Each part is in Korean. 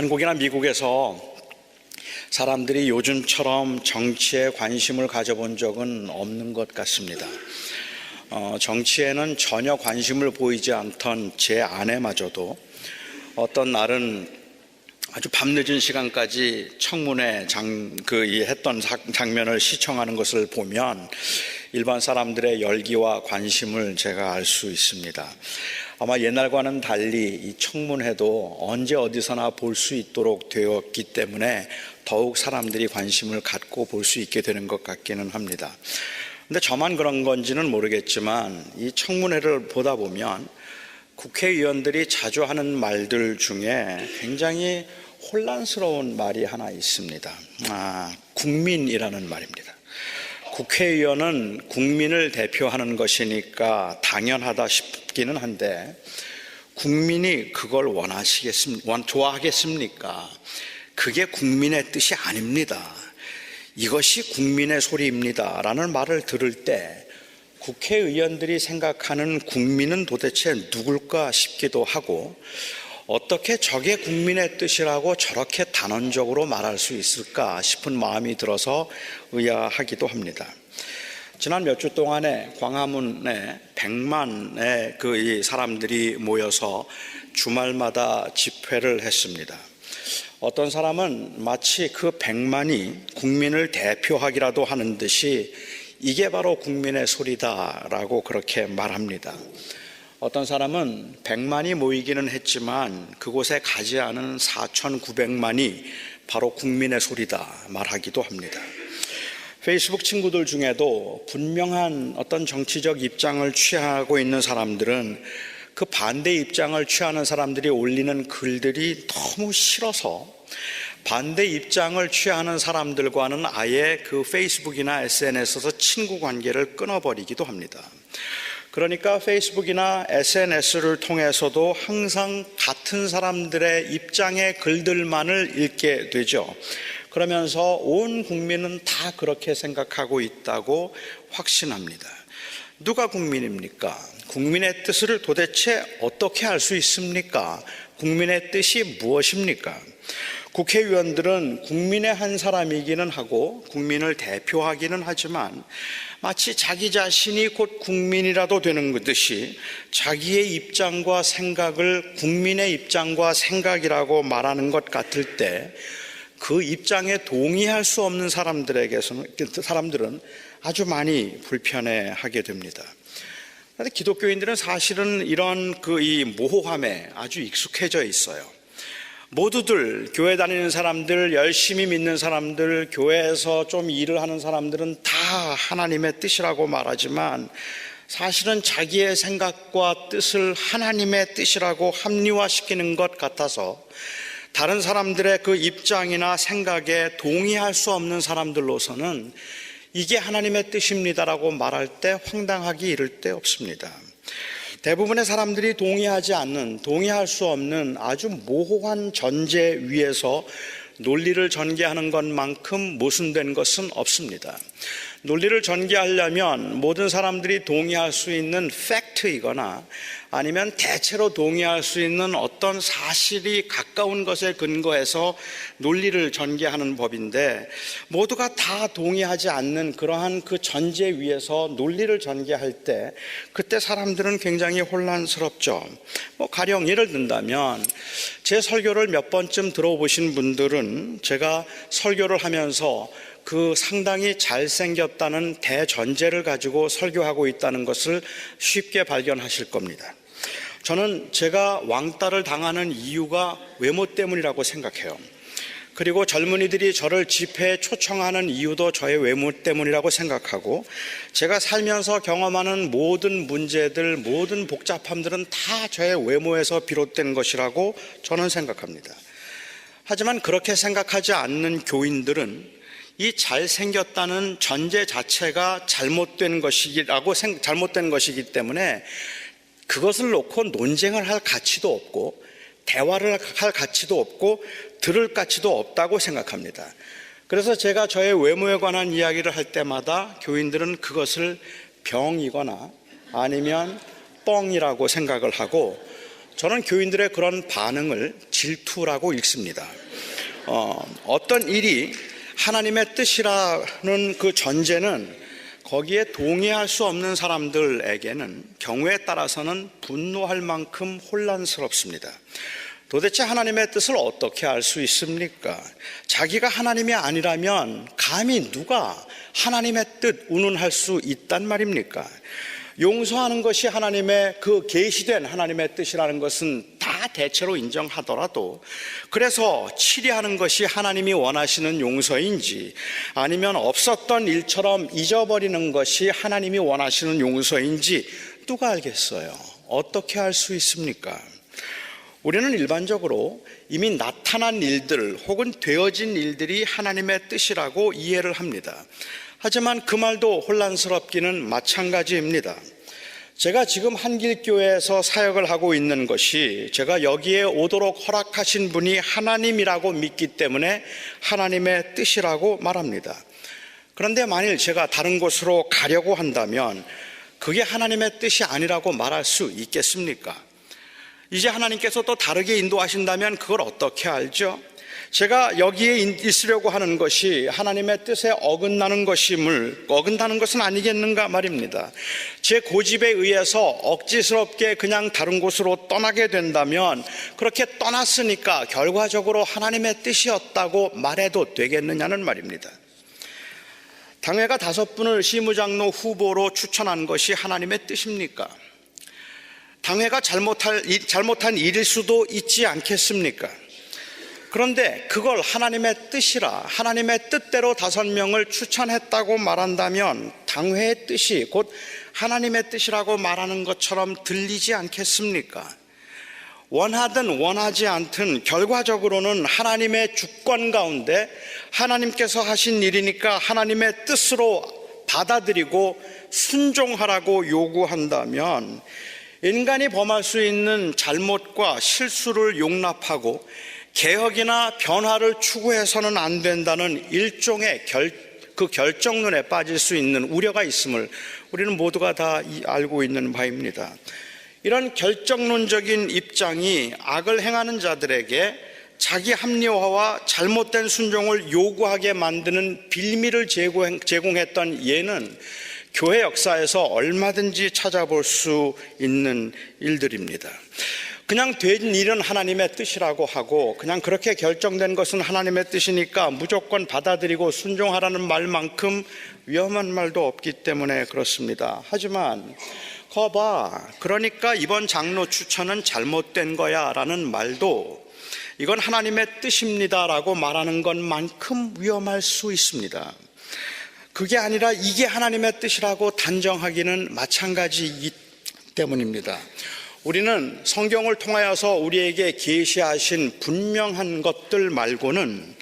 한국이나 미국에서 사람들이 요즘처럼 정치에 관심을 가져본 적은 없는 것 같습니다. 정치에는 전혀 관심을 보이지 않던 제 아내마저도 어떤 날은 아주 밤늦은 시간까지 청문회 했던 장면을 시청하는 것을 보면 일반 사람들의 열기와 관심을 제가 알 수 있습니다. 아마 옛날과는 달리 이 청문회도 언제 어디서나 볼 수 있도록 되었기 때문에 더욱 사람들이 관심을 갖고 볼 수 있게 되는 것 같기는 합니다. 근데 저만 그런 건지는 모르겠지만 이 청문회를 보다 보면 국회의원들이 자주 하는 말들 중에 굉장히 혼란스러운 말이 하나 있습니다. 국민이라는 말입니다. 국회의원은 국민을 대표하는 것이니까 당연하다 싶기는 한데 국민이 그걸 좋아하겠습니까? 그게 국민의 뜻이 아닙니다. 이것이 국민의 소리입니다 라는 말을 들을 때 국회의원들이 생각하는 국민은 도대체 누굴까 싶기도 하고, 어떻게 저게 국민의 뜻이라고 저렇게 단언적으로 말할 수 있을까 싶은 마음이 들어서 의아하기도 합니다. 지난 몇 주 동안에 광화문에 100만의 사람들이 모여서 주말마다 집회를 했습니다. 어떤 사람은 마치 그 100만이 국민을 대표하기라도 하는 듯이 이게 바로 국민의 소리다라고 그렇게 말합니다. 어떤 사람은 100만이 모이기는 했지만 그곳에 가지 않은 4,900만이 바로 국민의 소리다 말하기도 합니다. 페이스북 친구들 중에도 분명한 어떤 정치적 입장을 취하고 있는 사람들은 그 반대 입장을 취하는 사람들이 올리는 글들이 너무 싫어서 반대 입장을 취하는 사람들과는 아예 그 페이스북이나 SNS에서 친구 관계를 끊어버리기도 합니다. 그러니까 페이스북이나 SNS를 통해서도 항상 같은 사람들의 입장의 글들만을 읽게 되죠. 그러면서 온 국민은 다 그렇게 생각하고 있다고 확신합니다. 누가 국민입니까? 국민의 뜻을 도대체 어떻게 알 수 있습니까? 국민의 뜻이 무엇입니까? 국회의원들은 국민의 한 사람이기는 하고 국민을 대표하기는 하지만 마치 자기 자신이 곧 국민이라도 되는 듯이 자기의 입장과 생각을 국민의 입장과 생각이라고 말하는 것 같을 때 그 입장에 동의할 수 없는 사람들은 아주 많이 불편해하게 됩니다. 그런데 기독교인들은 사실은 이런 이 모호함에 아주 익숙해져 있어요. 모두들, 교회 다니는 사람들, 열심히 믿는 사람들, 교회에서 좀 일을 하는 사람들은 다 하나님의 뜻이라고 말하지만 사실은 자기의 생각과 뜻을 하나님의 뜻이라고 합리화시키는 것 같아서 다른 사람들의 그 입장이나 생각에 동의할 수 없는 사람들로서는 이게 하나님의 뜻입니다라고 말할 때 황당하기 이를 데 없습니다. 대부분의 사람들이 동의할 수 없는 아주 모호한 전제 위에서 논리를 전개하는 것만큼 모순된 것은 없습니다. 논리를 전개하려면 모든 사람들이 동의할 수 있는 팩트이거나 아니면 대체로 동의할 수 있는 어떤 사실이 가까운 것에 근거해서 논리를 전개하는 법인데 모두가 다 동의하지 않는 그러한 그 전제 위에서 논리를 전개할 때 그때 사람들은 굉장히 혼란스럽죠. 가령 예를 든다면 제 설교를 몇 번쯤 들어보신 분들은 제가 설교를 하면서 그 상당히 잘생겼다는 대전제를 가지고 설교하고 있다는 것을 쉽게 발견하실 겁니다. 저는 제가 왕따를 당하는 이유가 외모 때문이라고 생각해요. 그리고 젊은이들이 저를 집회에 초청하는 이유도 저의 외모 때문이라고 생각하고 제가 살면서 경험하는 모든 문제들, 모든 복잡함들은 다 저의 외모에서 비롯된 것이라고 저는 생각합니다. 하지만 그렇게 생각하지 않는 교인들은 이 잘생겼다는 전제 자체가 잘못된 것이기 때문에 그것을 놓고 논쟁을 할 가치도 없고 대화를 할 가치도 없고 들을 가치도 없다고 생각합니다. 그래서 제가 저의 외모에 관한 이야기를 할 때마다 교인들은 그것을 병이거나 아니면 뻥이라고 생각을 하고 저는 교인들의 그런 반응을 질투라고 읽습니다. 어떤 일이 하나님의 뜻이라는 그 전제는 거기에 동의할 수 없는 사람들에게는 경우에 따라서는 분노할 만큼 혼란스럽습니다. 도대체 하나님의 뜻을 어떻게 알 수 있습니까? 자기가 하나님이 아니라면 감히 누가 하나님의 뜻 운운할 수 있단 말입니까? 용서하는 것이 하나님의 그 계시된 하나님의 뜻이라는 것은 다 대체로 인정하더라도, 그래서 치리하는 것이 하나님이 원하시는 용서인지 아니면 없었던 일처럼 잊어버리는 것이 하나님이 원하시는 용서인지 누가 알겠어요? 어떻게 알 수 있습니까? 우리는 일반적으로 이미 나타난 일들 혹은 되어진 일들이 하나님의 뜻이라고 이해를 합니다. 하지만 그 말도 혼란스럽기는 마찬가지입니다. 제가 지금 한길교회에서 사역을 하고 있는 것이 제가 여기에 오도록 허락하신 분이 하나님이라고 믿기 때문에 하나님의 뜻이라고 말합니다. 그런데 만일 제가 다른 곳으로 가려고 한다면 그게 하나님의 뜻이 아니라고 말할 수 있겠습니까? 이제 하나님께서 또 다르게 인도하신다면 그걸 어떻게 알죠? 제가 여기에 있으려고 하는 것이 하나님의 뜻에 어긋나는 것은 아니겠는가 말입니다. 제 고집에 의해서 억지스럽게 그냥 다른 곳으로 떠나게 된다면 그렇게 떠났으니까 결과적으로 하나님의 뜻이었다고 말해도 되겠느냐는 말입니다. 당회가 5분을 시무장로 후보로 추천한 것이 하나님의 뜻입니까? 당회가 잘못한 일일 수도 있지 않겠습니까? 그런데 그걸 하나님의 뜻이라 하나님의 뜻대로 5명을 추천했다고 말한다면 당회의 뜻이 곧 하나님의 뜻이라고 말하는 것처럼 들리지 않겠습니까? 원하든 원하지 않든 결과적으로는 하나님의 주권 가운데 하나님께서 하신 일이니까 하나님의 뜻으로 받아들이고 순종하라고 요구한다면 인간이 범할 수 있는 잘못과 실수를 용납하고 개혁이나 변화를 추구해서는 안 된다는 일종의 그 결정론에 빠질 수 있는 우려가 있음을 우리는 모두가 다 알고 있는 바입니다. 이런 결정론적인 입장이 악을 행하는 자들에게 자기 합리화와 잘못된 순종을 요구하게 만드는 빌미를 제공했던 예는 교회 역사에서 얼마든지 찾아볼 수 있는 일들입니다. 그냥 된 일은 하나님의 뜻이라고 하고 그냥 그렇게 결정된 것은 하나님의 뜻이니까 무조건 받아들이고 순종하라는 말만큼 위험한 말도 없기 때문에 그렇습니다. 하지만 그러니까 이번 장로 추천은 잘못된 거야 라는 말도 이건 하나님의 뜻입니다라고 말하는 것만큼 위험할 수 있습니다. 그게 아니라 이게 하나님의 뜻이라고 단정하기는 마찬가지이기 때문입니다. 우리는 성경을 통하여서 우리에게 계시하신 분명한 것들 말고는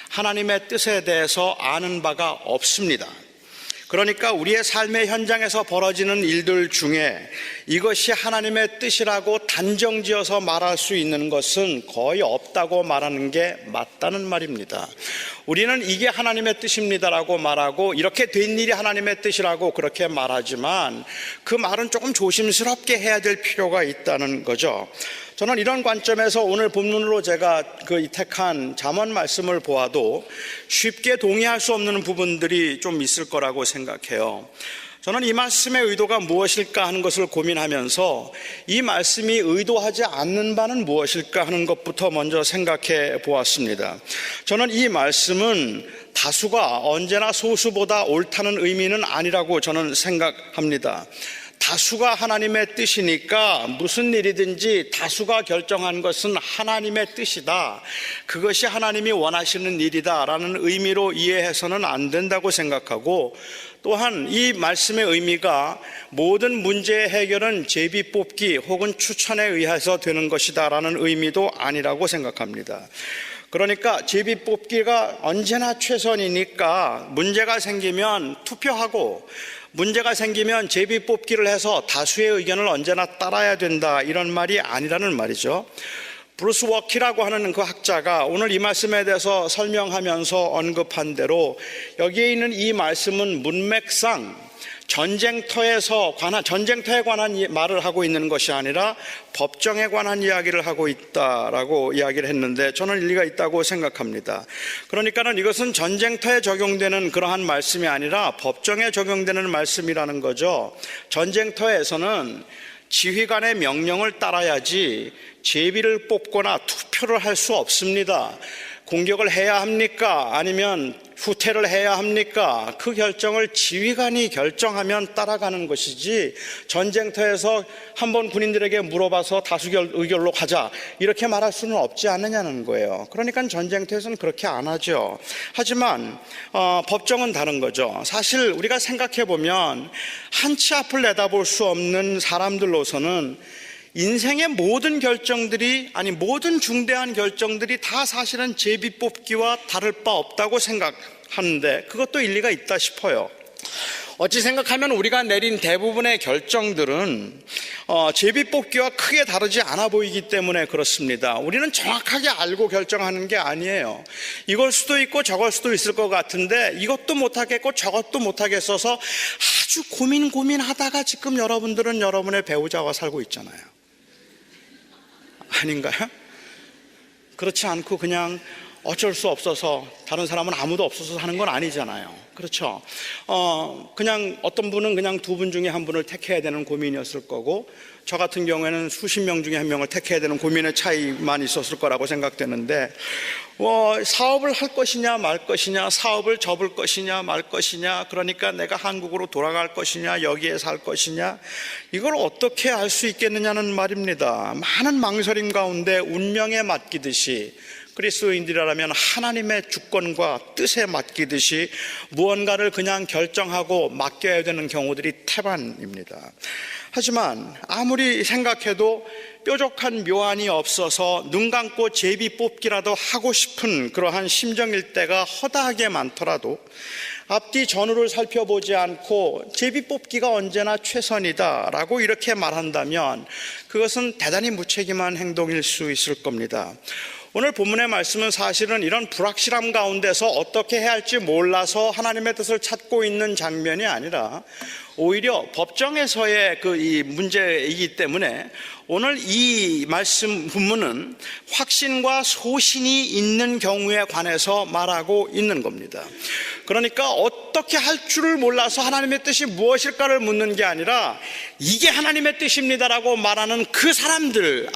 하나님의 뜻에 대해서 아는 바가 없습니다. 그러니까 우리의 삶의 현장에서 벌어지는 일들 중에 이것이 하나님의 뜻이라고 단정지어서 말할 수 있는 것은 거의 없다고 말하는 게 맞다는 말입니다. 우리는 이게 하나님의 뜻입니다라고 말하고 이렇게 된 일이 하나님의 뜻이라고 그렇게 말하지만 그 말은 조금 조심스럽게 해야 될 필요가 있다는 거죠. 저는 이런 관점에서 오늘 본문으로 제가 택한 잠언 말씀을 보아도 쉽게 동의할 수 없는 부분들이 좀 있을 거라고 생각해요. 저는 이 말씀의 의도가 무엇일까 하는 것을 고민하면서 이 말씀이 의도하지 않는 바는 무엇일까 하는 것부터 먼저 생각해 보았습니다. 저는 이 말씀은 다수가 언제나 소수보다 옳다는 의미는 아니라고 저는 생각합니다. 다수가 하나님의 뜻이니까 무슨 일이든지 다수가 결정한 것은 하나님의 뜻이다. 그것이 하나님이 원하시는 일이다 라는 의미로 이해해서는 안 된다고 생각하고, 또한 이 말씀의 의미가 모든 문제의 해결은 제비뽑기 혹은 추천에 의해서 되는 것이다 라는 의미도 아니라고 생각합니다. 그러니까 제비뽑기가 언제나 최선이니까 문제가 생기면 투표하고 문제가 생기면 제비뽑기를 해서 다수의 의견을 언제나 따라야 된다, 이런 말이 아니라는 말이죠. 브루스 워키라고 하는 그 학자가 오늘 이 말씀에 대해서 설명하면서 언급한 대로 여기에 있는 이 말씀은 문맥상 전쟁터에 관한 말을 하고 있는 것이 아니라 법정에 관한 이야기를 하고 있다라고 이야기를 했는데 저는 일리가 있다고 생각합니다. 그러니까는 이것은 전쟁터에 적용되는 그러한 말씀이 아니라 법정에 적용되는 말씀이라는 거죠. 전쟁터에서는 지휘관의 명령을 따라야지 제비를 뽑거나 투표를 할 수 없습니다. 공격을 해야 합니까? 아니면 후퇴를 해야 합니까? 그 결정을 지휘관이 결정하면 따라가는 것이지 전쟁터에서 한번 군인들에게 물어봐서 다수결 의결로 가자 이렇게 말할 수는 없지 않느냐는 거예요. 그러니까 전쟁터에서는 그렇게 안 하죠. 하지만 법정은 다른 거죠. 사실 우리가 생각해 보면 한 치 앞을 내다볼 수 없는 사람들로서는 인생의 모든 결정들이 모든 중대한 결정들이 다 사실은 제비뽑기와 다를 바 없다고 생각하는데 그것도 일리가 있다 싶어요. 어찌 생각하면 우리가 내린 대부분의 결정들은 제비뽑기와 크게 다르지 않아 보이기 때문에 그렇습니다. 우리는 정확하게 알고 결정하는 게 아니에요. 이걸 수도 있고 저걸 수도 있을 것 같은데 이것도 못하겠고 저것도 못하겠어서 아주 고민하다가 지금 여러분들은 여러분의 배우자와 살고 있잖아요. 아닌가요? 그렇지 않고 그냥 어쩔 수 없어서 다른 사람은 아무도 없어서 하는 건 아니잖아요. 그렇죠? 그냥 어떤 분은 그냥 두 분 중에 한 분을 택해야 되는 고민이었을 거고 저 같은 경우에는 수십 명 중에 한 명을 택해야 되는 고민의 차이만 있었을 거라고 생각되는데 사업을 할 것이냐 말 것이냐, 사업을 접을 것이냐 말 것이냐, 그러니까 내가 한국으로 돌아갈 것이냐 여기에 살 것이냐, 이걸 어떻게 알 수 있겠느냐는 말입니다. 많은 망설임 가운데 운명에 맡기듯이 그리스도인들이라면 하나님의 주권과 뜻에 맡기듯이 무언가를 그냥 결정하고 맡겨야 되는 경우들이 태반입니다. 하지만 아무리 생각해도 뾰족한 묘안이 없어서 눈 감고 제비 뽑기라도 하고 싶은 그러한 심정일 때가 허다하게 많더라도 앞뒤 전후를 살펴보지 않고 제비 뽑기가 언제나 최선이다라고 이렇게 말한다면 그것은 대단히 무책임한 행동일 수 있을 겁니다. 오늘 본문의 말씀은 사실은 이런 불확실함 가운데서 어떻게 해야 할지 몰라서 하나님의 뜻을 찾고 있는 장면이 아니라 오히려 법정에서의 이 문제이기 때문에 오늘 이 말씀 본문은 확신과 소신이 있는 경우에 관해서 말하고 있는 겁니다. 그러니까 어떻게 할 줄을 몰라서 하나님의 뜻이 무엇일까를 묻는 게 아니라 이게 하나님의 뜻입니다라고 말하는 그 사람들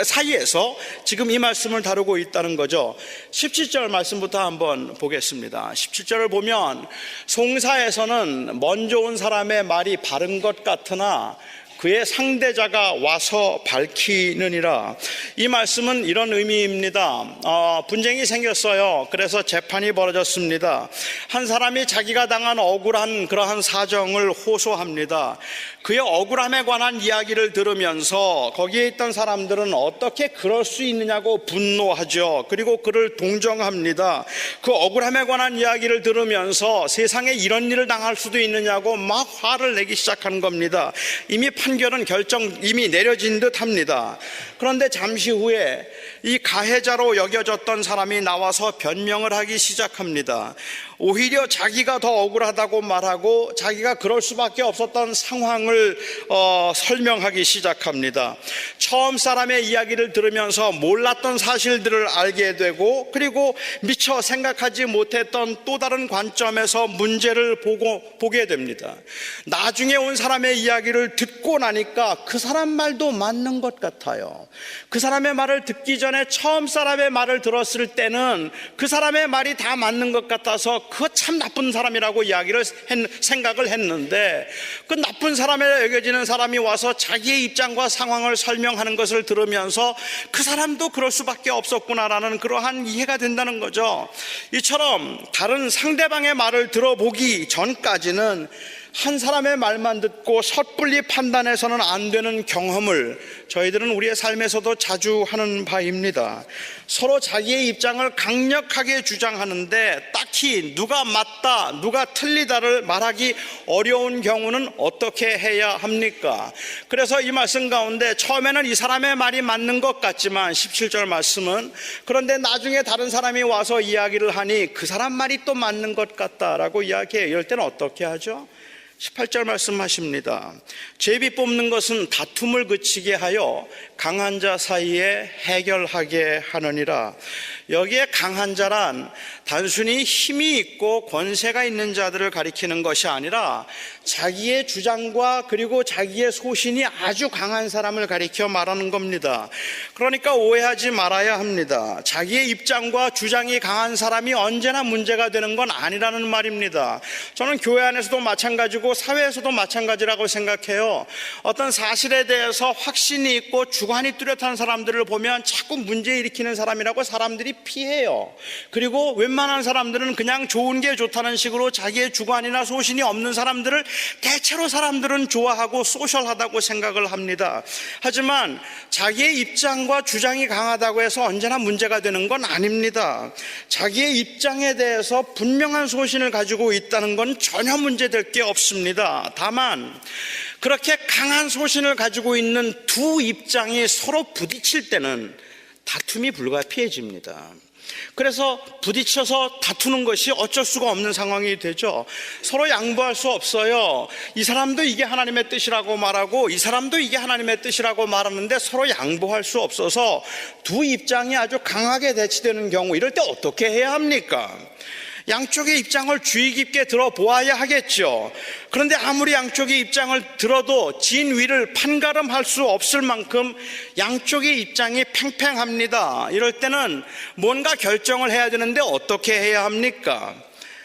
사이에서 지금 이 말씀을 다루고 있다는 거죠. 17절 말씀부터 한번 보겠습니다. 17절을 보면 송사에서는 먼저 온 사람의 말이 바른 것 같으나 그의 상대자가 와서 밝히느니라. 이 말씀은 이런 의미입니다. 분쟁이 생겼어요. 그래서 재판이 벌어졌습니다. 한 사람이 자기가 당한 억울한 그러한 사정을 호소합니다. 그의 억울함에 관한 이야기를 들으면서 거기에 있던 사람들은 어떻게 그럴 수 있느냐고 분노하죠. 그리고 그를 동정합니다. 그 억울함에 관한 이야기를 들으면서 세상에 이런 일을 당할 수도 있느냐고 막 화를 내기 시작한 겁니다. 이미 판결은 이미 내려진 듯 합니다. 그런데 잠시 후에 이 가해자로 여겨졌던 사람이 나와서 변명을 하기 시작합니다. 오히려 자기가 더 억울하다고 말하고 자기가 그럴 수밖에 없었던 상황을 설명하기 시작합니다. 처음 사람의 이야기를 들으면서 몰랐던 사실들을 알게 되고 그리고 미처 생각하지 못했던 또 다른 관점에서 문제를 보게 됩니다. 나중에 온 사람의 이야기를 듣고 나니까 그 사람 말도 맞는 것 같아요. 그 사람의 말을 듣기 전에 처음 사람의 말을 들었을 때는 그 사람의 말이 다 맞는 것 같아서 그거 참 나쁜 사람이라고 생각을 했는데 그 나쁜 사람이라 여겨지는 사람이 와서 자기의 입장과 상황을 설명하는 것을 들으면서 그 사람도 그럴 수밖에 없었구나라는 그러한 이해가 된다는 거죠. 이처럼 다른 상대방의 말을 들어보기 전까지는 한 사람의 말만 듣고 섣불리 판단해서는 안 되는 경험을 저희들은 우리의 삶에서도 자주 하는 바입니다. 서로 자기의 입장을 강력하게 주장하는데 딱히 누가 맞다, 누가 틀리다를 말하기 어려운 경우는 어떻게 해야 합니까? 그래서 이 말씀 가운데 처음에는 이 사람의 말이 맞는 것 같지만 17절 말씀은 그런데 나중에 다른 사람이 와서 이야기를 하니 그 사람 말이 또 맞는 것 같다라고 이야기해요. 이럴 때는 어떻게 하죠? 18절 말씀하십니다. 제비 뽑는 것은 다툼을 그치게 하여 강한 자 사이에 해결하게 하느니라. 여기에 강한 자란 단순히 힘이 있고 권세가 있는 자들을 가리키는 것이 아니라 자기의 주장과 그리고 자기의 소신이 아주 강한 사람을 가리켜 말하는 겁니다. 그러니까 오해하지 말아야 합니다. 자기의 입장과 주장이 강한 사람이 언제나 문제가 되는 건 아니라는 말입니다. 저는 교회 안에서도 마찬가지고 사회에서도 마찬가지라고 생각해요. 어떤 사실에 대해서 확신이 있고 주관이 뚜렷한 사람들을 보면 자꾸 문제 일으키는 사람이라고 사람들이 피해요. 그리고 웬만한 사람들은 그냥 좋은 게 좋다는 식으로 자기의 주관이나 소신이 없는 사람들을 대체로 사람들은 좋아하고 소셜하다고 생각을 합니다. 하지만 자기의 입장과 주장이 강하다고 해서 언제나 문제가 되는 건 아닙니다. 자기의 입장에 대해서 분명한 소신을 가지고 있다는 건 전혀 문제될 게 없습니다. 다만 그렇게 강한 소신을 가지고 있는 두 입장이 서로 부딪힐 때는 다툼이 불가피해집니다. 그래서 부딪혀서 다투는 것이 어쩔 수가 없는 상황이 되죠. 서로 양보할 수 없어요. 이 사람도 이게 하나님의 뜻이라고 말하고 이 사람도 이게 하나님의 뜻이라고 말하는데 서로 양보할 수 없어서 두 입장이 아주 강하게 대치되는 경우, 이럴 때 어떻게 해야 합니까? 양쪽의 입장을 주의 깊게 들어보아야 하겠죠. 그런데 아무리 양쪽의 입장을 들어도 진위를 판가름할 수 없을 만큼 양쪽의 입장이 팽팽합니다. 이럴 때는 뭔가 결정을 해야 되는데 어떻게 해야 합니까?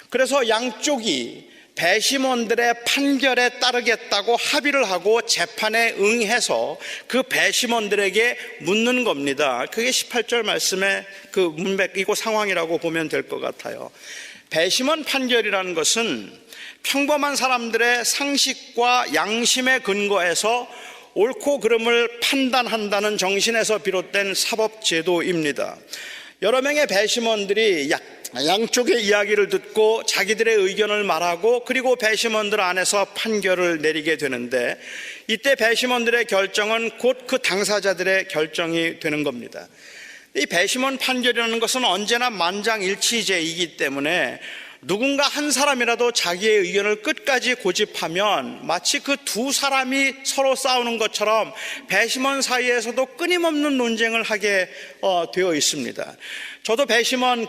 그래서 양쪽이 배심원들의 판결에 따르겠다고 합의를 하고 재판에 응해서 그 배심원들에게 묻는 겁니다. 그게 18절 말씀의 그 문맥이고 상황이라고 보면 될 것 같아요. 배심원 판결이라는 것은 평범한 사람들의 상식과 양심에 근거해서 옳고 그름을 판단한다는 정신에서 비롯된 사법제도입니다. 여러 명의 배심원들이 양쪽의 이야기를 듣고 자기들의 의견을 말하고 그리고 배심원들 안에서 판결을 내리게 되는데, 이때 배심원들의 결정은 곧 그 당사자들의 결정이 되는 겁니다. 이 배심원 판결이라는 것은 언제나 만장일치제이기 때문에 누군가 한 사람이라도 자기의 의견을 끝까지 고집하면 마치 그 두 사람이 서로 싸우는 것처럼 배심원 사이에서도 끊임없는 논쟁을 하게 되어 있습니다. 저도 배심원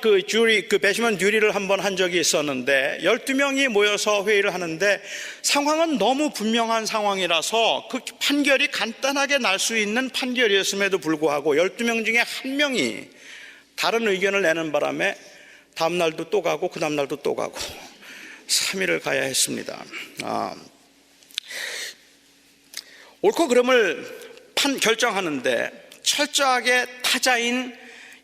배심원 듀리를 한번 한 적이 있었는데 12명이 모여서 회의를 하는데 상황은 너무 분명한 상황이라서 그 판결이 간단하게 날 수 있는 판결이었음에도 불구하고 12명 중에 한 명이 다른 의견을 내는 바람에 다음 날도 또 가고 그 다음 날도 또 가고 3일을 가야 했습니다. 옳고 그름을 결정하는데 철저하게 타자인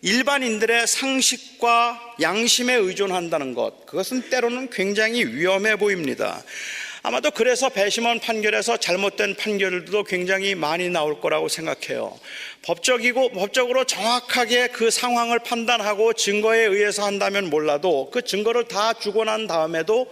일반인들의 상식과 양심에 의존한다는 것, 그것은 때로는 굉장히 위험해 보입니다. 아마도 그래서 배심원 판결에서 잘못된 판결들도 굉장히 많이 나올 거라고 생각해요. 법적으로 정확하게 그 상황을 판단하고 증거에 의해서 한다면 몰라도 그 증거를 다 주고 난 다음에도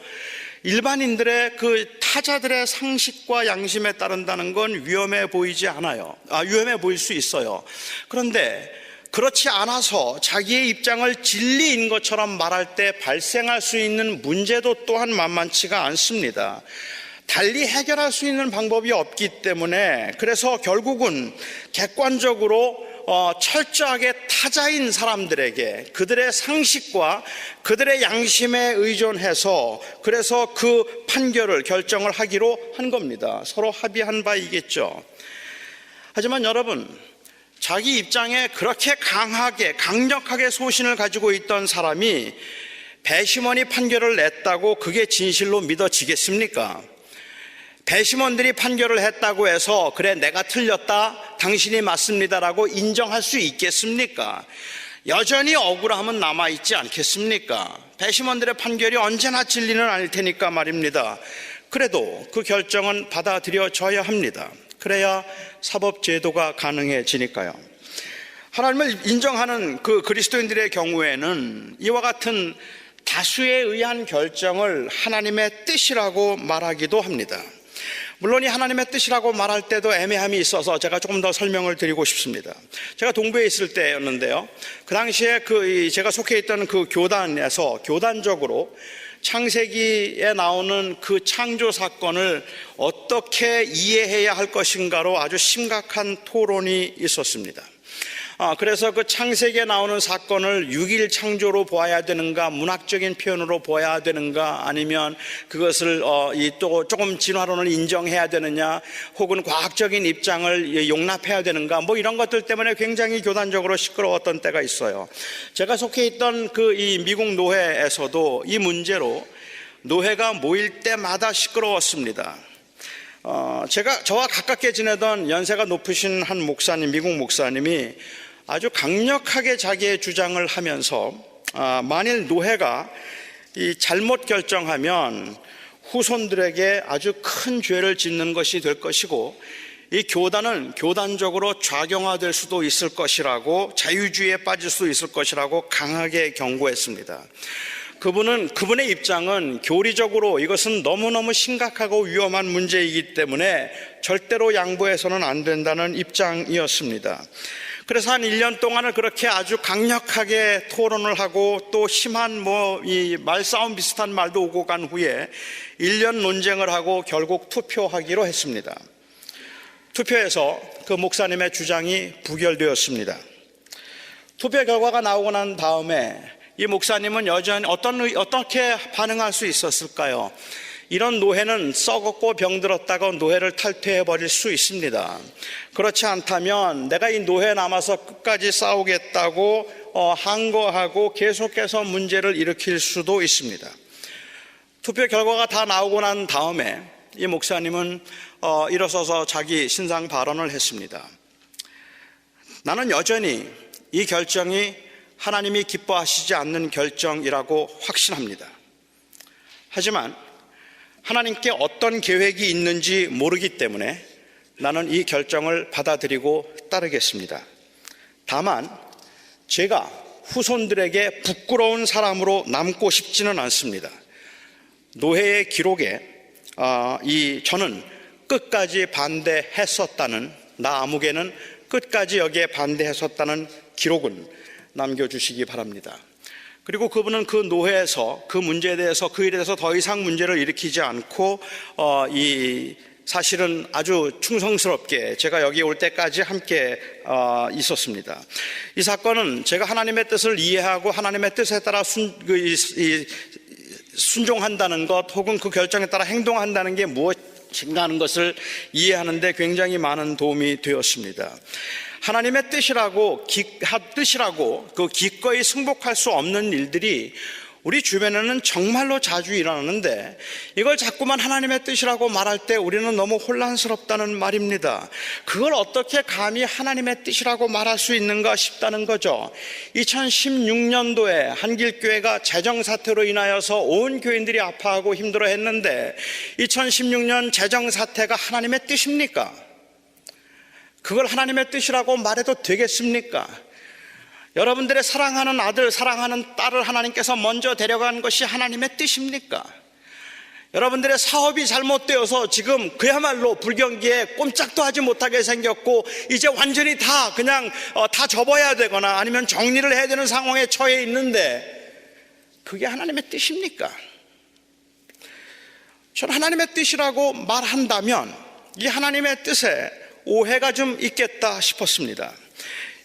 일반인들의 그 타자들의 상식과 양심에 따른다는 건 위험해 보이지 않아요. 위험해 보일 수 있어요. 그런데 그렇지 않아서 자기의 입장을 진리인 것처럼 말할 때 발생할 수 있는 문제도 또한 만만치가 않습니다. 달리 해결할 수 있는 방법이 없기 때문에 그래서 결국은 객관적으로 철저하게 타자인 사람들에게 그들의 상식과 그들의 양심에 의존해서 그래서 그 판결을 결정을 하기로 한 겁니다. 서로 합의한 바이겠죠. 하지만 여러분, 자기 입장에 그렇게 강력하게 소신을 가지고 있던 사람이 배심원이 판결을 냈다고 그게 진실로 믿어지겠습니까? 배심원들이 판결을 했다고 해서 그래 내가 틀렸다, 당신이 맞습니다라고 인정할 수 있겠습니까? 여전히 억울함은 남아있지 않겠습니까? 배심원들의 판결이 언제나 진리는 아닐 테니까 말입니다. 그래도 그 결정은 받아들여져야 합니다. 그래야 사법제도가 가능해지니까요. 하나님을 인정하는 그 그리스도인들의 경우에는 이와 같은 다수에 의한 결정을 하나님의 뜻이라고 말하기도 합니다. 물론 이 하나님의 뜻이라고 말할 때도 애매함이 있어서 제가 조금 더 설명을 드리고 싶습니다. 제가 동부에 있을 때였는데요, 그 당시에 제가 속해 있던 그 교단에서 교단적으로 창세기에 나오는 그 창조 사건을 어떻게 이해해야 할 것인가로 아주 심각한 토론이 있었습니다. 그래서 그 창세기에 나오는 사건을 6일 창조로 보아야 되는가, 문학적인 표현으로 보아야 되는가, 아니면 그것을 또 조금 진화론을 인정해야 되느냐, 혹은 과학적인 입장을 용납해야 되는가, 뭐 이런 것들 때문에 굉장히 교단적으로 시끄러웠던 때가 있어요. 제가 속해 있던 이 미국 노회에서도 이 문제로 노회가 모일 때마다 시끄러웠습니다. 저와 가깝게 지내던 연세가 높으신 한 목사님, 미국 목사님이 아주 강력하게 자기의 주장을 하면서 만일 노회가 잘못 결정하면 후손들에게 아주 큰 죄를 짓는 것이 될 것이고, 이 교단은 교단적으로 좌경화될 수도 있을 것이라고, 자유주의에 빠질 수도 있을 것이라고 강하게 경고했습니다. 그분의 입장은 교리적으로 이것은 너무너무 심각하고 위험한 문제이기 때문에 절대로 양보해서는 안 된다는 입장이었습니다. 그래서 한 1년 동안을 그렇게 아주 강력하게 토론을 하고, 또 심한 이 말싸움 비슷한 말도 오고 간 후에 1년 논쟁을 하고 결국 투표하기로 했습니다. 투표에서 그 목사님의 주장이 부결되었습니다. 투표 결과가 나오고 난 다음에 이 목사님은 여전히 어떻게 반응할 수 있었을까요? 이런 노회는 썩었고 병들었다고 노회를 탈퇴해버릴 수 있습니다. 그렇지 않다면 내가 이 노회에 남아서 끝까지 싸우겠다고 항거하고 계속해서 문제를 일으킬 수도 있습니다. 투표 결과가 다 나오고 난 다음에 이 목사님은 일어서서 자기 신상 발언을 했습니다. 나는 여전히 이 결정이 하나님이 기뻐하시지 않는 결정이라고 확신합니다. 하지만 하나님께 어떤 계획이 있는지 모르기 때문에 나는 이 결정을 받아들이고 따르겠습니다. 다만 제가 후손들에게 부끄러운 사람으로 남고 싶지는 않습니다. 노회의 기록에 저는 끝까지 반대했었다는, 나 아무개는 끝까지 여기에 반대했었다는 기록은 남겨주시기 바랍니다. 그리고 그분은 그 노회에서 그 문제에 대해서, 그 일에 대해서 더 이상 문제를 일으키지 않고 사실은 아주 충성스럽게 제가 여기 올 때까지 함께 있었습니다. 이 사건은 제가 하나님의 뜻을 이해하고 하나님의 뜻에 따라 순종한다는 것, 혹은 그 결정에 따라 행동한다는 게 무엇인가 하는 것을 이해하는 데 굉장히 많은 도움이 되었습니다. 하나님의 뜻이라고 그 기꺼이 승복할 수 없는 일들이 우리 주변에는 정말로 자주 일어나는데, 이걸 자꾸만 하나님의 뜻이라고 말할 때 우리는 너무 혼란스럽다는 말입니다. 그걸 어떻게 감히 하나님의 뜻이라고 말할 수 있는가 싶다는 거죠. 2016년도에 한길교회가 재정사태로 인하여서 온 교인들이 아파하고 힘들어했는데, 2016년 재정사태가 하나님의 뜻입니까? 그걸 하나님의 뜻이라고 말해도 되겠습니까? 여러분들의 사랑하는 아들, 사랑하는 딸을 하나님께서 먼저 데려간 것이 하나님의 뜻입니까? 여러분들의 사업이 잘못되어서 지금 그야말로 불경기에 꼼짝도 하지 못하게 생겼고, 이제 완전히 다 접어야 되거나 아니면 정리를 해야 되는 상황에 처해 있는데, 그게 하나님의 뜻입니까? 저는 하나님의 뜻이라고 말한다면 이 하나님의 뜻에 오해가 좀 있겠다 싶었습니다.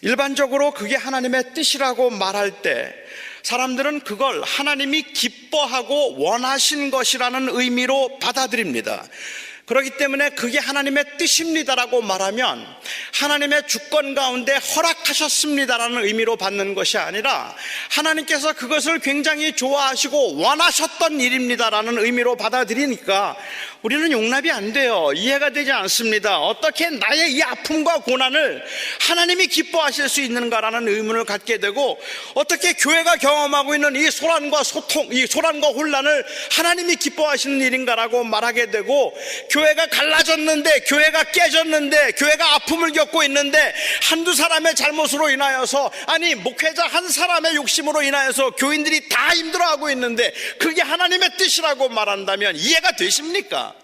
일반적으로 그게 하나님의 뜻이라고 말할 때 사람들은 그걸 하나님이 기뻐하고 원하신 것이라는 의미로 받아들입니다. 그렇기 때문에 그게 하나님의 뜻입니다라고 말하면 하나님의 주권 가운데 허락하셨습니다라는 의미로 받는 것이 아니라 하나님께서 그것을 굉장히 좋아하시고 원하셨던 일입니다라는 의미로 받아들이니까 우리는 용납이 안 돼요. 이해가 되지 않습니다. 어떻게 나의 이 아픔과 고난을 하나님이 기뻐하실 수 있는가라는 의문을 갖게 되고, 어떻게 교회가 경험하고 있는 이 소란과 소통, 이 소란과 혼란을 하나님이 기뻐하시는 일인가라고 말하게 되고, 교회가 갈라졌는데, 교회가 깨졌는데, 교회가 아픔을 겪고 있는데 한두 사람의 잘못으로 인하여서, 아니 목회자 한 사람의 욕심으로 인하여서 교인들이 다 힘들어하고 있는데 그게 하나님의 뜻이라고 말한다면 이해가 되십니까?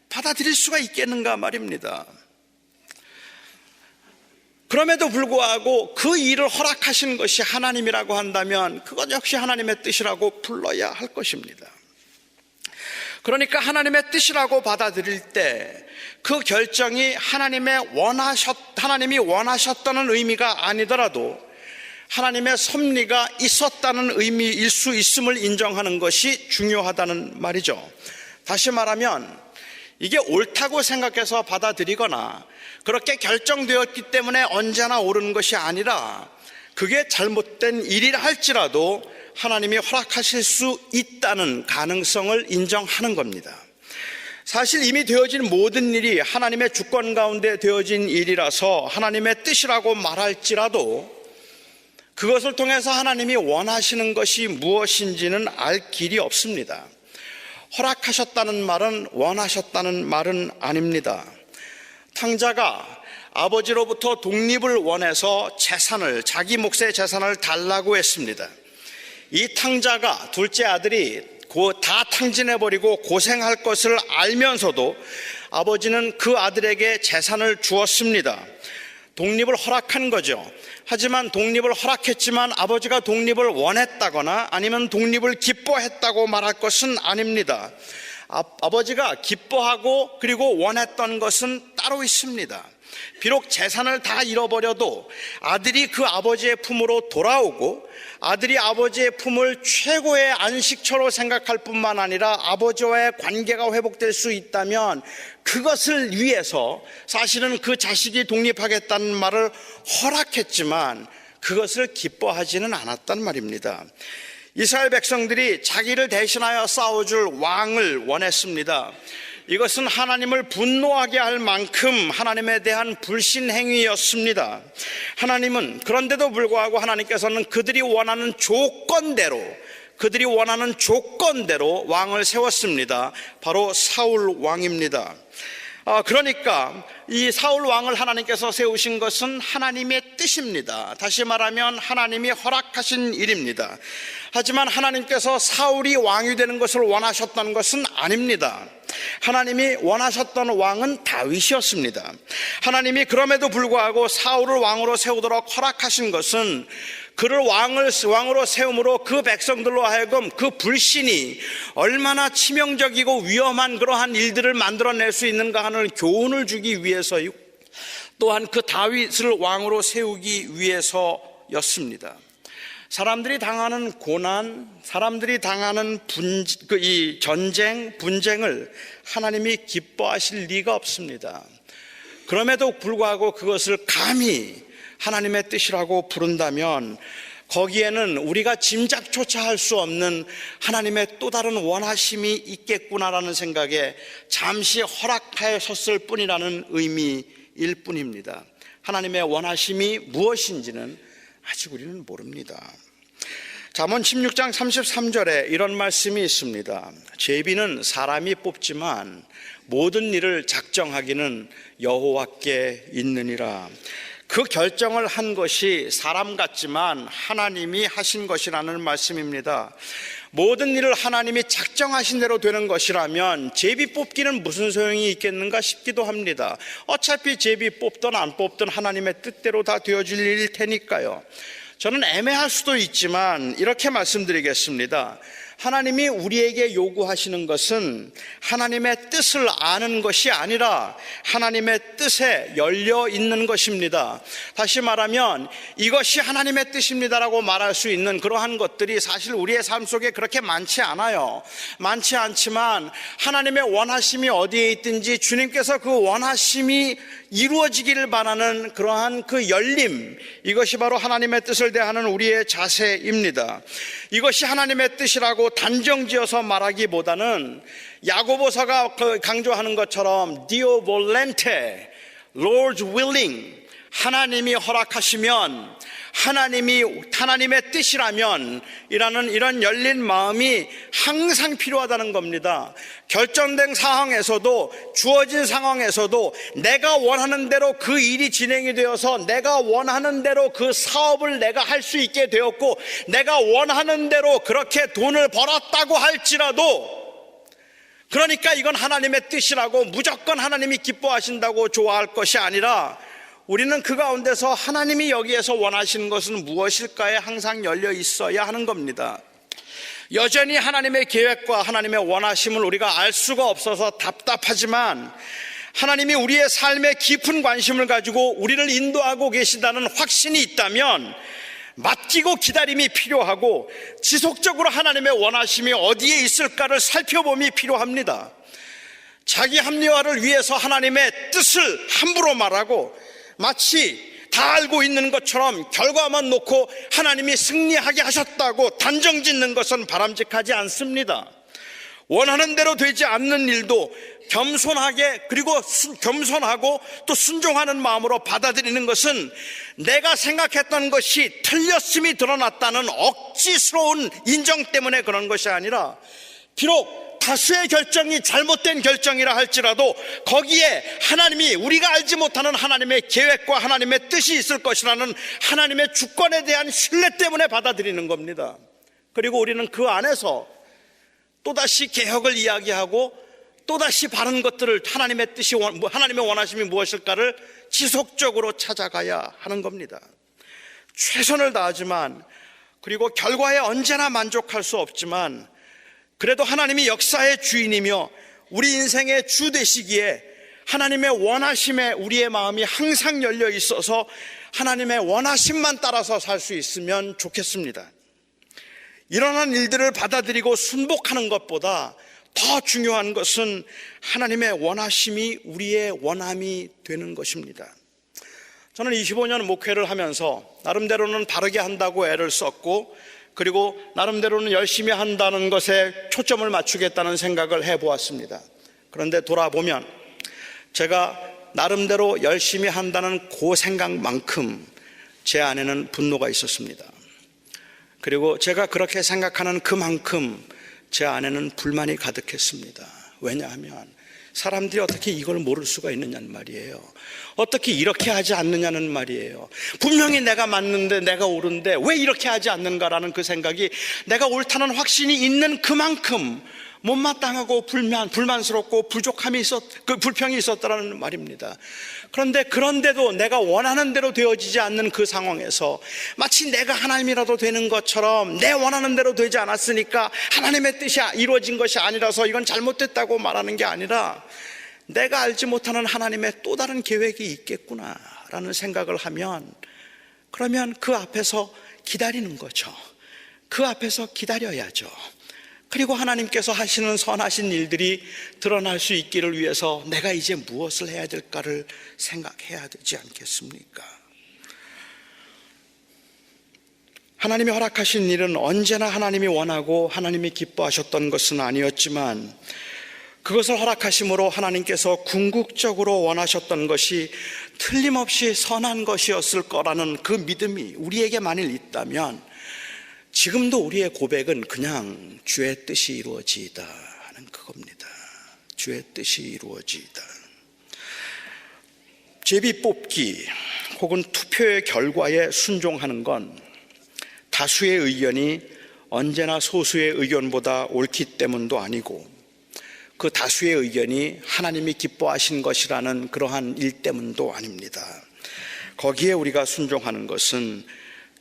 받아들일 수가 있겠는가 말입니다. 그럼에도 불구하고 그 일을 허락하신 것이 하나님이라고 한다면 그것 역시 하나님의 뜻이라고 불러야 할 것입니다. 그러니까 하나님의 뜻이라고 받아들일 때 그 결정이 하나님이 원하셨다는 의미가 아니더라도 하나님의 섭리가 있었다는 의미일 수 있음을 인정하는 것이 중요하다는 말이죠. 다시 말하면 이게 옳다고 생각해서 받아들이거나 그렇게 결정되었기 때문에 언제나 옳은 것이 아니라 그게 잘못된 일이라 할지라도 하나님이 허락하실 수 있다는 가능성을 인정하는 겁니다. 사실 이미 되어진 모든 일이 하나님의 주권 가운데 되어진 일이라서 하나님의 뜻이라고 말할지라도 그것을 통해서 하나님이 원하시는 것이 무엇인지는 알 길이 없습니다. 허락하셨다는 말은 원하셨다는 말은 아닙니다. 탕자가 아버지로부터 독립을 원해서 자기 몫의 재산을 달라고 했습니다. 이 탕자가 둘째 아들이 다 탕진해버리고 고생할 것을 알면서도 아버지는 그 아들에게 재산을 주었습니다. 독립을 허락한 거죠. 하지만 독립을 허락했지만 아버지가 독립을 원했다거나 아니면 독립을 기뻐했다고 말할 것은 아닙니다. 아버지가 기뻐하고 그리고 원했던 것은 따로 있습니다. 비록 재산을 다 잃어버려도 아들이 그 아버지의 품으로 돌아오고 아들이 아버지의 품을 최고의 안식처로 생각할 뿐만 아니라 아버지와의 관계가 회복될 수 있다면 그것을 위해서 사실은 그 자식이 독립하겠다는 말을 허락했지만 그것을 기뻐하지는 않았단 말입니다. 이스라엘 백성들이 자기를 대신하여 싸워줄 왕을 원했습니다. 이것은 하나님을 분노하게 할 만큼 하나님에 대한 불신 행위였습니다. 하나님은 그런데도 불구하고 하나님께서는 그들이 원하는 조건대로 왕을 세웠습니다. 바로 사울 왕입니다. 그러니까 이 사울 왕을 하나님께서 세우신 것은 하나님의 뜻입니다. 다시 말하면 하나님이 허락하신 일입니다. 하지만 하나님께서 사울이 왕이 되는 것을 원하셨던 것은 아닙니다. 하나님이 원하셨던 왕은 다윗이었습니다. 하나님이 그럼에도 불구하고 사울을 왕으로 세우도록 허락하신 것은 그를 왕으로 세움으로 그 백성들로 하여금 그 불신이 얼마나 치명적이고 위험한 그러한 일들을 만들어낼 수 있는가 하는 교훈을 주기 위해서요, 또한 그 다윗을 왕으로 세우기 위해서였습니다. 사람들이 당하는 고난, 사람들이 당하는 전쟁, 분쟁을 하나님이 기뻐하실 리가 없습니다. 그럼에도 불구하고 그것을 감히 하나님의 뜻이라고 부른다면 거기에는 우리가 짐작조차 할 수 없는 하나님의 또 다른 원하심이 있겠구나라는 생각에 잠시 허락하셨을 뿐이라는 의미일 뿐입니다. 하나님의 원하심이 무엇인지는 아직 우리는 모릅니다. 잠언 16장 33절에 이런 말씀이 있습니다. 제비는 사람이 뽑지만 모든 일을 작정하기는 여호와께 있느니라. 그 결정을 한 것이 사람 같지만 하나님이 하신 것이라는 말씀입니다. 모든 일을 하나님이 작정하신 대로 되는 것이라면 제비 뽑기는 무슨 소용이 있겠는가 싶기도 합니다. 어차피 제비 뽑든 안 뽑든 하나님의 뜻대로 다 되어질 일일 테니까요. 저는 애매할 수도 있지만 이렇게 말씀드리겠습니다. 하나님이 우리에게 요구하시는 것은 하나님의 뜻을 아는 것이 아니라 하나님의 뜻에 열려 있는 것입니다. 다시 말하면 이것이 하나님의 뜻입니다라고 말할 수 있는 그러한 것들이 사실 우리의 삶 속에 그렇게 많지 않아요. 많지 않지만 하나님의 원하심이 어디에 있든지 주님께서 그 원하심이 이루어지기를 바라는 그러한 그 열림, 이것이 바로 하나님의 뜻을 대하는 우리의 자세입니다. 이것이 하나님의 뜻이라고 단정지어서 말하기보다는 야고보서가 강조하는 것처럼 Dio volente, Lord's willing, 하나님이 허락하시면, 하나님의 뜻이라면 이런 열린 마음이 항상 필요하다는 겁니다. 결정된 상황에서도, 주어진 상황에서도 내가 원하는 대로 그 일이 진행이 되어서 내가 원하는 대로 그 사업을 내가 할 수 있게 되었고 내가 원하는 대로 그렇게 돈을 벌었다고 할지라도, 그러니까 이건 하나님의 뜻이라고 무조건 하나님이 기뻐하신다고 좋아할 것이 아니라 우리는 그 가운데서 하나님이 여기에서 원하시는 것은 무엇일까에 항상 열려 있어야 하는 겁니다. 여전히 하나님의 계획과 하나님의 원하심을 우리가 알 수가 없어서 답답하지만 하나님이 우리의 삶에 깊은 관심을 가지고 우리를 인도하고 계신다는 확신이 있다면 맡기고 기다림이 필요하고 지속적으로 하나님의 원하심이 어디에 있을까를 살펴봄이 필요합니다. 자기 합리화를 위해서 하나님의 뜻을 함부로 말하고 마치 다 알고 있는 것처럼 결과만 놓고 하나님이 승리하게 하셨다고 단정짓는 것은 바람직하지 않습니다. 원하는 대로 되지 않는 일도 겸손하게 그리고 겸손하고 또 순종하는 마음으로 받아들이는 것은 내가 생각했던 것이 틀렸음이 드러났다는 억지스러운 인정 때문에 그런 것이 아니라 비록 다수의 결정이 잘못된 결정이라 할지라도 거기에 하나님이 우리가 알지 못하는 하나님의 계획과 하나님의 뜻이 있을 것이라는 하나님의 주권에 대한 신뢰 때문에 받아들이는 겁니다. 그리고 우리는 그 안에서 또다시 개혁을 이야기하고 또다시 바른 것들을 하나님의 뜻이 하나님의 원하심이 무엇일까를 지속적으로 찾아가야 하는 겁니다. 최선을 다하지만 그리고 결과에 언제나 만족할 수 없지만 그래도 하나님이 역사의 주인이며 우리 인생의 주 되시기에 하나님의 원하심에 우리의 마음이 항상 열려 있어서 하나님의 원하심만 따라서 살 수 있으면 좋겠습니다. 일어난 일들을 받아들이고 순복하는 것보다 더 중요한 것은 하나님의 원하심이 우리의 원함이 되는 것입니다. 저는 25년 목회를 하면서 나름대로는 바르게 한다고 애를 썼고 그리고 나름대로는 열심히 한다는 것에 초점을 맞추겠다는 생각을 해보았습니다. 그런데 돌아보면 제가 나름대로 열심히 한다는 그 생각만큼 제 안에는 분노가 있었습니다. 그리고 제가 그렇게 생각하는 그만큼 제 안에는 불만이 가득했습니다. 왜냐하면 사람들이 어떻게 이걸 모를 수가 있느냐는 말이에요. 어떻게 이렇게 하지 않느냐는 말이에요. 분명히 내가 맞는데 내가 옳은데 왜 이렇게 하지 않는가라는 그 생각이 내가 옳다는 확신이 있는 그만큼 못마땅하고 불만스럽고 불평이 있었다는 말입니다. 그런데도 내가 원하는 대로 되어지지 않는 그 상황에서 마치 내가 하나님이라도 되는 것처럼 내 원하는 대로 되지 않았으니까 하나님의 뜻이 이루어진 것이 아니라서 이건 잘못됐다고 말하는 게 아니라 내가 알지 못하는 하나님의 또 다른 계획이 있겠구나라는 생각을 하면 그러면 그 앞에서 기다리는 거죠. 그 앞에서 기다려야죠. 그리고 하나님께서 하시는 선하신 일들이 드러날 수 있기를 위해서 내가 이제 무엇을 해야 될까를 생각해야 되지 않겠습니까? 하나님이 허락하신 일은 언제나 하나님이 원하고 하나님이 기뻐하셨던 것은 아니었지만 그것을 허락하심으로 하나님께서 궁극적으로 원하셨던 것이 틀림없이 선한 것이었을 거라는 그 믿음이 우리에게 만일 있다면 지금도 우리의 고백은 그냥 주의 뜻이 이루어지이다 하는 그겁니다. 주의 뜻이 이루어지이다. 제비 뽑기 혹은 투표의 결과에 순종하는 건 다수의 의견이 언제나 소수의 의견보다 옳기 때문도 아니고 그 다수의 의견이 하나님이 기뻐하신 것이라는 그러한 일 때문도 아닙니다. 거기에 우리가 순종하는 것은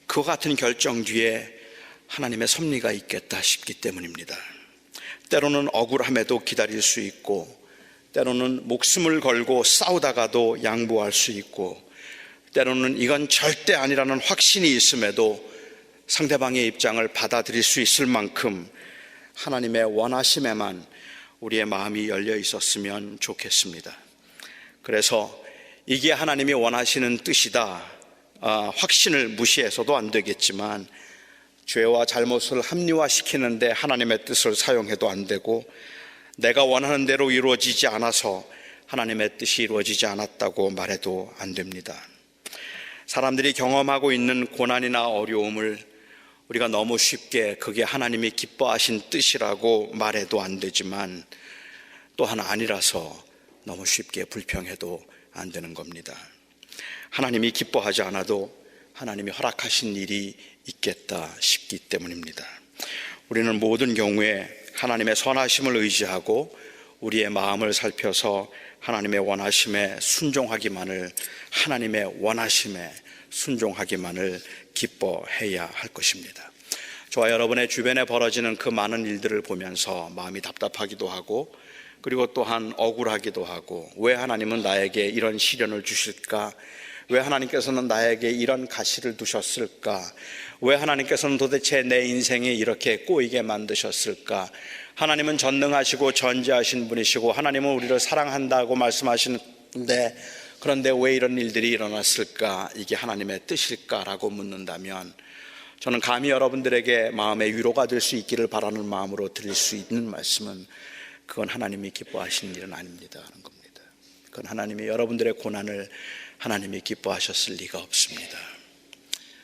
그와 같은 결정 뒤에 하나님의 섭리가 있겠다 싶기 때문입니다. 때로는 억울함에도 기다릴 수 있고 때로는 목숨을 걸고 싸우다가도 양보할 수 있고 때로는 이건 절대 아니라는 확신이 있음에도 상대방의 입장을 받아들일 수 있을 만큼 하나님의 원하심에만 우리의 마음이 열려 있었으면 좋겠습니다. 그래서 이게 하나님이 원하시는 뜻이다 확신을 무시해서도 안 되겠지만 죄와 잘못을 합리화시키는데 하나님의 뜻을 사용해도 안 되고 내가 원하는 대로 이루어지지 않아서 하나님의 뜻이 이루어지지 않았다고 말해도 안 됩니다. 사람들이 경험하고 있는 고난이나 어려움을 우리가 너무 쉽게 그게 하나님이 기뻐하신 뜻이라고 말해도 안 되지만 또한 아니라서 너무 쉽게 불평해도 안 되는 겁니다. 하나님이 기뻐하지 않아도 하나님이 허락하신 일이 있겠다 싶기 때문입니다. 우리는 모든 경우에 하나님의 선하심을 의지하고 우리의 마음을 살펴서 하나님의 원하심에 순종하기만을 하나님의 원하심에 순종하기만을 기뻐해야 할 것입니다. 저와 여러분의 주변에 벌어지는 그 많은 일들을 보면서 마음이 답답하기도 하고, 그리고 또한 억울하기도 하고, 왜 하나님은 나에게 이런 시련을 주실까? 왜 하나님께서는 나에게 이런 가시를 두셨을까? 왜 하나님께서는 도대체 내 인생이 이렇게 꼬이게 만드셨을까? 하나님은 전능하시고 전지하신 분이시고 하나님은 우리를 사랑한다고 말씀하시는데, 그런데 왜 이런 일들이 일어났을까? 이게 하나님의 뜻일까라고 묻는다면, 저는 감히 여러분들에게 마음의 위로가 될 수 있기를 바라는 마음으로 드릴 수 있는 말씀은, 그건 하나님이 기뻐하시는 일은 아닙니다 하는 겁니다. 그건 하나님이 여러분들의 고난을 하나님이 기뻐하셨을 리가 없습니다.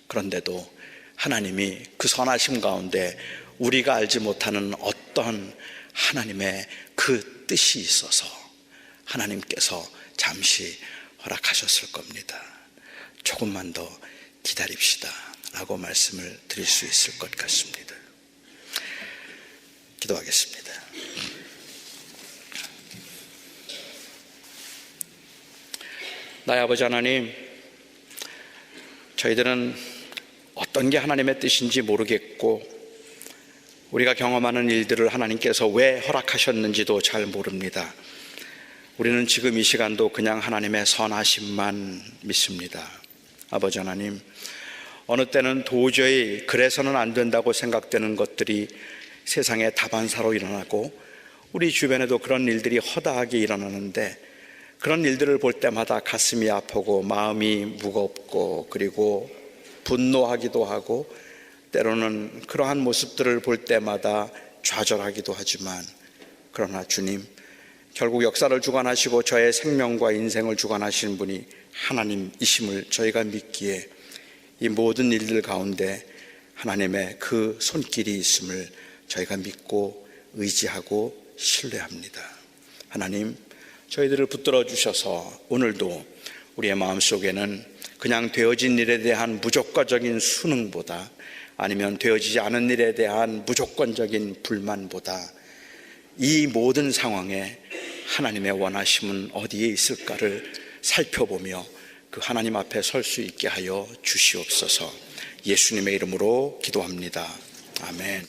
그런데도 하나님이 그 선하심 가운데 우리가 알지 못하는 어떤 하나님의 그 뜻이 있어서 하나님께서 잠시 허락하셨을 겁니다. 조금만 더 기다립시다 라고 말씀을 드릴 수 있을 것 같습니다. 기도하겠습니다. 나의 아버지 하나님, 저희들은 어떤 게 하나님의 뜻인지 모르겠고, 우리가 경험하는 일들을 하나님께서 왜 허락하셨는지도 잘 모릅니다. 우리는 지금 이 시간도 그냥 하나님의 선하심만 믿습니다. 아버지 하나님, 어느 때는 도저히 그래서는 안 된다고 생각되는 것들이 세상의 다반사로 일어나고, 우리 주변에도 그런 일들이 허다하게 일어나는데, 그런 일들을 볼 때마다 가슴이 아프고 마음이 무겁고, 그리고 분노하기도 하고, 때로는 그러한 모습들을 볼 때마다 좌절하기도 하지만, 그러나 주님, 결국 역사를 주관하시고 저의 생명과 인생을 주관하시는 분이 하나님이심을 저희가 믿기에, 이 모든 일들 가운데 하나님의 그 손길이 있음을 저희가 믿고 의지하고 신뢰합니다. 하나님, 저희들을 붙들어 주셔서 오늘도 우리의 마음속에는 그냥 되어진 일에 대한 무조건적인 순응보다, 아니면 되어지지 않은 일에 대한 무조건적인 불만보다, 이 모든 상황에 하나님의 원하심은 어디에 있을까를 살펴보며 그 하나님 앞에 설 수 있게 하여 주시옵소서. 예수님의 이름으로 기도합니다. 아멘.